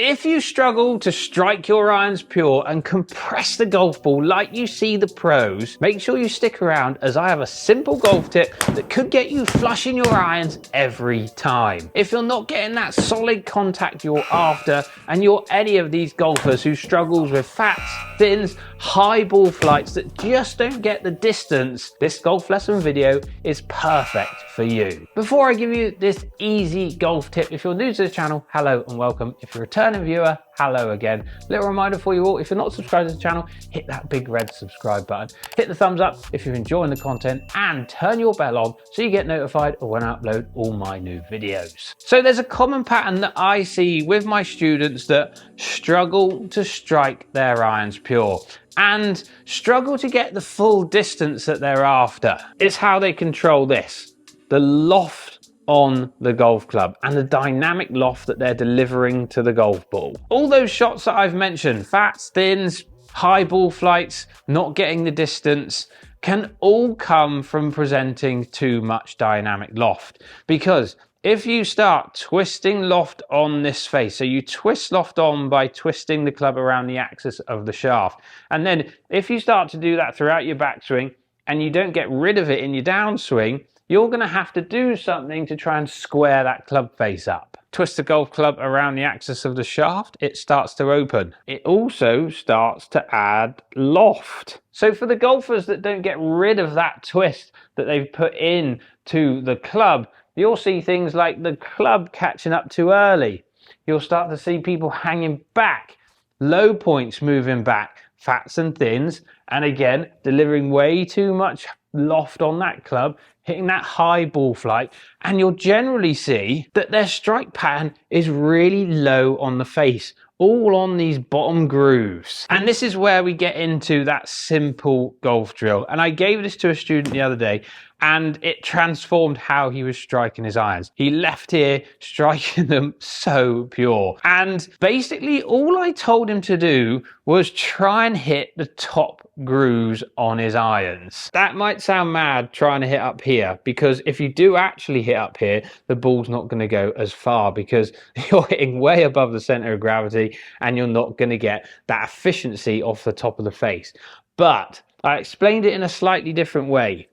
If you struggle to strike your irons pure and compress the golf ball like you see the pros, make sure you stick around as I have a simple golf tip that could get you flushing your irons every time. If you're not getting that solid contact you're after and you're any of these golfers who struggles with fats, thins, high ball flights that just don't get the distance, this golf lesson video is perfect for you. Before I give you this easy golf tip, if you're new to the channel, hello and welcome. If you're a returning viewer, hello again. Little reminder for you all, if you're not subscribed to the channel, hit that big red subscribe button. Hit the thumbs up if you're enjoying the content and turn your bell on so you get notified of when I upload all my new videos. So there's a common pattern that I see with my students that struggle to strike their irons pure and struggle to get the full distance that they're after. It's how they control this, the loft on the golf club and the dynamic loft that they're delivering to the golf ball. All those shots that I've mentioned, fats, thins, high ball flights, not getting the distance, can all come from presenting too much dynamic loft. Because if you start twisting loft on this face, so you twist loft on by twisting the club around the axis of the shaft, and then if you start to do that throughout your backswing and you don't get rid of it in your downswing, you're going to have to do something to try and square that club face up. Twist the golf club around the axis of the shaft, it starts to open. It also starts to add loft. So for the golfers that don't get rid of that twist that they've put in to the club, you'll see things like the club catching up too early. You'll start to see people hanging back, low points moving back, fats and thins, and again, delivering way too much loft on that club, hitting that high ball flight, and you'll generally see that their strike pattern is really low on the face, all on these bottom grooves. And this is where we get into that simple golf drill. And I gave this to a student the other day and it transformed how he was striking his irons. He left here striking them so pure. And basically all I told him to do was try and hit the top grooves on his irons. That might sound mad trying to hit up here, because if you do actually hit up here, the ball's not going to go as far because you're hitting way above the center of gravity and you're not going to get that efficiency off the top of the face. But I explained it in a slightly different way.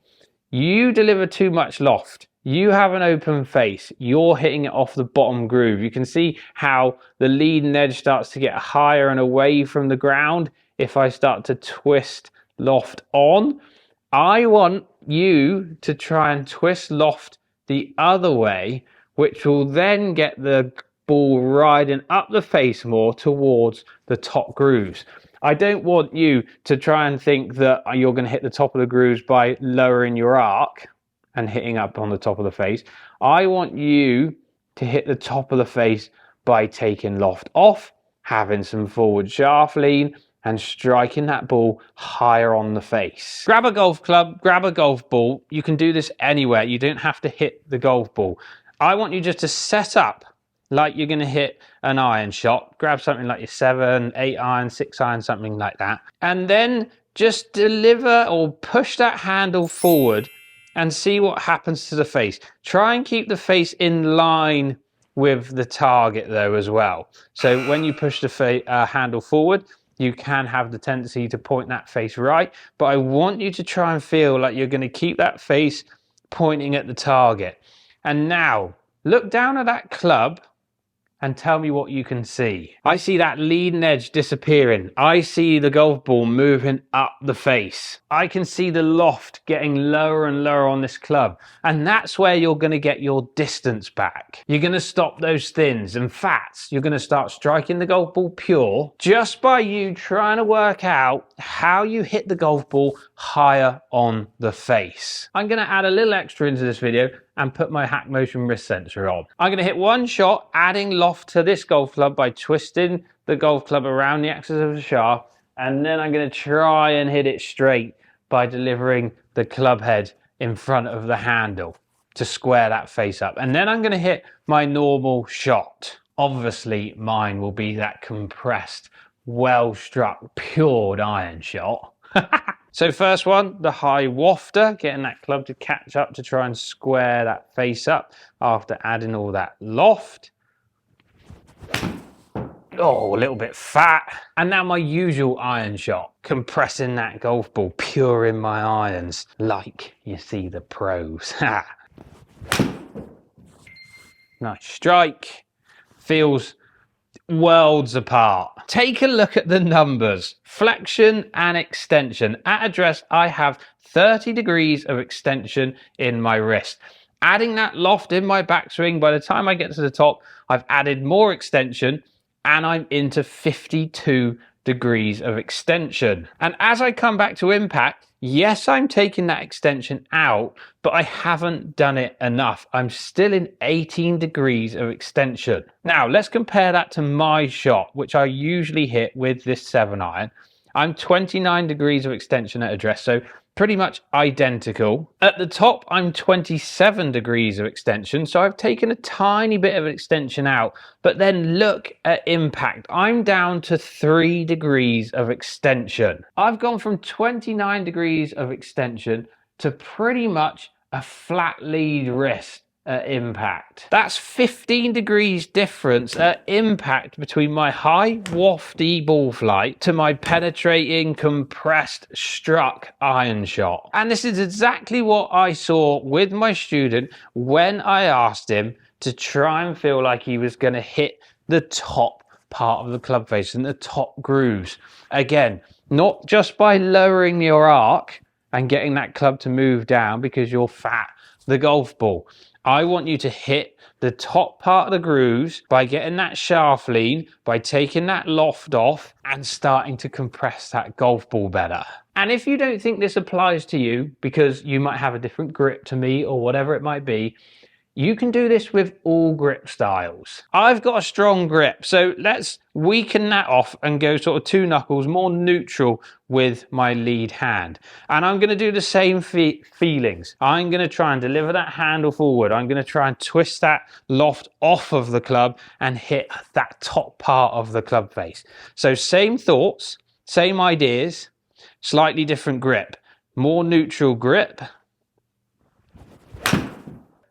You deliver too much loft. You have an open face. You're hitting it off the bottom groove. You can see how the leading edge starts to get higher and away from the ground. If I start to twist loft on, I want you to try and twist loft the other way, which will then get the ball riding up the face more towards the top grooves. I don't want you to try and think that you're going to hit the top of the grooves by lowering your arc and hitting up on the top of the face. I want you to hit the top of the face by taking loft off, having some forward shaft lean, and striking that ball higher on the face. Grab a golf club, grab a golf ball. You can do this anywhere. You don't have to hit the golf ball. I want you just to set up like you're going to hit an iron shot. Grab something like your 7, 8 iron, 6 iron, something like that. And then just deliver or push that handle forward and see what happens to the face. Try and keep the face in line with the target though as well. So when you push the handle forward, you can have the tendency to point that face right, but I want you to try and feel like you're going to keep that face pointing at the target. And now look down at that club and tell me what you can see. I see that leading edge disappearing. I see the golf ball moving up the face. I can see the loft getting lower and lower on this club. And that's where you're going to get your distance back. You're going to stop those thins and fats. You're going to start striking the golf ball pure just by you trying to work out how you hit the golf ball higher on the face. I'm going to add a little extra into this video and put my Hack Motion wrist sensor on. I'm going to hit one shot, adding loft to this golf club by twisting the golf club around the axis of the shaft, and then I'm going to try and hit it straight by delivering the club head in front of the handle to square that face up. And then I'm going to hit my normal shot. Obviously, mine will be that compressed, well-struck, pure iron shot. So first one, the high wafter, getting that club to catch up to try and square that face up after adding all that loft. Oh, a little bit fat. And now my usual iron shot, compressing that golf ball pure in my irons, like you see the pros. Nice strike. Feels worlds apart. Take a look at the numbers. Flexion and extension. At address, I have 30 degrees of extension in my wrist. Adding that loft in my backswing, by the time I get to the top, I've added more extension and I'm into 52 degrees of extension. And as I come back to impact, yes, I'm taking that extension out, but I haven't done it enough. I'm still in 18 degrees of extension. Now, let's compare that to my shot, which I usually hit with this 7-iron. I'm 29 degrees of extension at address, so pretty much identical. At the top, I'm 27 degrees of extension, so I've taken a tiny bit of extension out, but then look at impact. I'm down to 3 degrees of extension. I've gone from 29 degrees of extension to pretty much a flat lead wrist at impact. That's 15 degrees difference at impact between my high wafty ball flight to my penetrating compressed struck iron shot. And this is exactly what I saw with my student when I asked him to try and feel like he was going to hit the top part of the club face and the top grooves. Again, not just by lowering your arc and getting that club to move down because you're fat the golf ball. I want you to hit the top part of the grooves by getting that shaft lean, by taking that loft off and starting to compress that golf ball better. And if you don't think this applies to you because you might have a different grip to me or whatever it might be, you can do this with all grip styles. I've got a strong grip, so let's weaken that off and go sort of 2 knuckles, more neutral with my lead hand. And I'm going to do the same feelings. I'm going to try and deliver that handle forward. I'm going to try and twist that loft off of the club and hit that top part of the club face. So same thoughts, same ideas, slightly different grip. More neutral grip.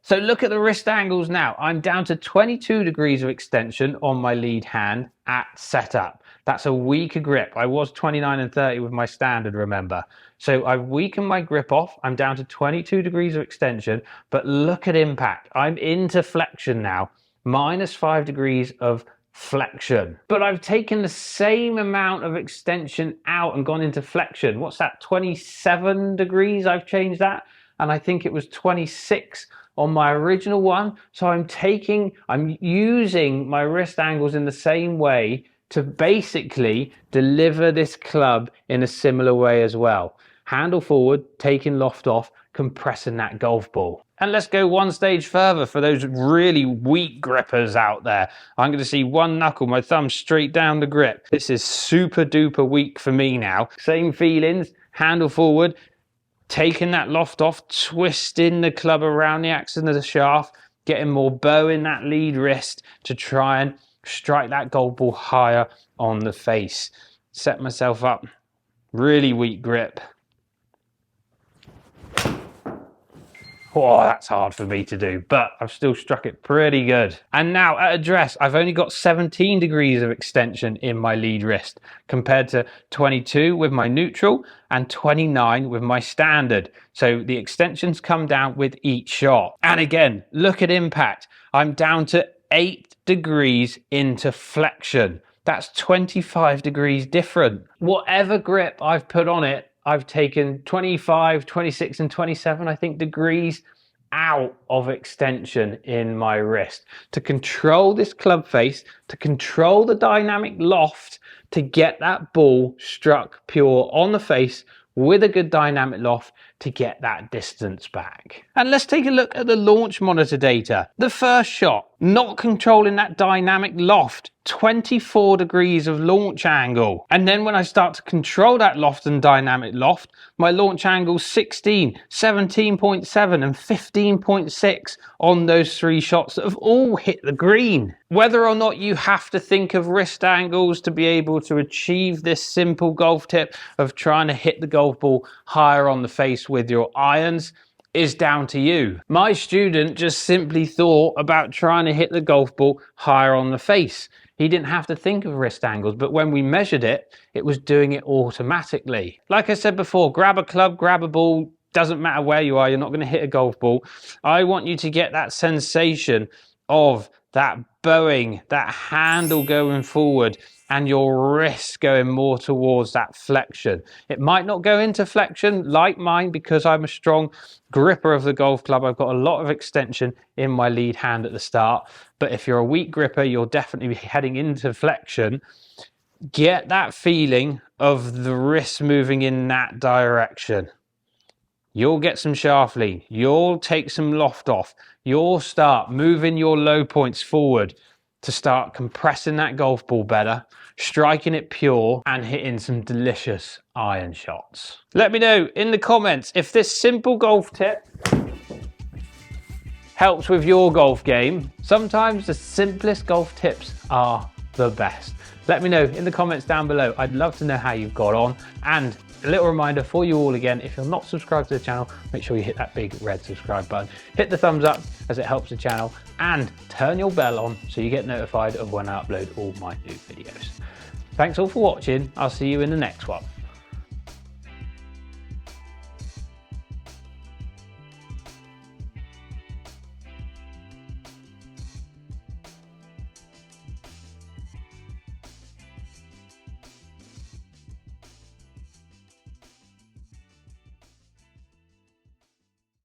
So look at the wrist angles now. I'm down to 22 degrees of extension on my lead hand at setup. That's a weaker grip. I was 29 and 30 with my standard, remember. So I've weakened my grip off. I'm down to 22 degrees of extension, but look at impact. I'm into flexion now, -5 degrees of flexion. But I've taken the same amount of extension out and gone into flexion. What's that, 27 degrees? I've changed that. And I think it was 26 on my original one. So I'm using my wrist angles in the same way to basically deliver this club in a similar way as well. Handle forward, taking loft off, compressing that golf ball. And let's go one stage further for those really weak grippers out there. I'm going to see 1 knuckle, my thumb straight down the grip. This is super duper weak for me now. Same feelings, handle forward, taking that loft off, twisting the club around the axis of the shaft, getting more bow in that lead wrist to try and strike that golf ball higher on the face. Set myself up, really weak grip. Oh, that's hard for me to do, but I've still struck it pretty good. And now at address, I've only got 17 degrees of extension in my lead wrist compared to 22 with my neutral and 29 with my standard. So the extensions come down with each shot. And again, look at impact. I'm down to 8 degrees into flexion. That's 25 degrees different. Whatever grip I've put on it, I've taken 25, 26 and 27, I think, degrees out of extension in my wrist to control this club face, to control the dynamic loft, to get that ball struck pure on the face with a good dynamic loft to get that distance back. And let's take a look at the launch monitor data. The first shot, not controlling that dynamic loft, 24 degrees of launch angle. And then when I start to control that loft and dynamic loft, my launch angle 16, 17.7 and 15.6 on those 3 shots that have all hit the green. Whether or not you have to think of wrist angles to be able to achieve this simple golf tip of trying to hit the golf ball higher on the face with your irons is down to you. My student just simply thought about trying to hit the golf ball higher on the face. He didn't have to think of wrist angles, but when we measured it, it was doing it automatically. Like I said before, grab a club, grab a ball, doesn't matter where you are, you're not going to hit a golf ball. I want you to get that sensation of that bowing, that handle going forward, and your wrist going more towards that flexion. It might not go into flexion like mine because I'm a strong gripper of the golf club. I've got a lot of extension in my lead hand at the start. But if you're a weak gripper, you'll definitely be heading into flexion. Get that feeling of the wrist moving in that direction. You'll get some shaft lean. You'll take some loft off. You'll start moving your low points forward to start compressing that golf ball better, striking it pure, and hitting some delicious iron shots. Let me know in the comments if this simple golf tip helps with your golf game. Sometimes the simplest golf tips are the best. Let me know in the comments down below. I'd love to know how you've got on. And a little reminder for you all again, if you're not subscribed to the channel, make sure you hit that big red subscribe button. Hit the thumbs up as it helps the channel, and turn your bell on so you get notified of when I upload all my new videos. Thanks all for watching. I'll see you in the next one.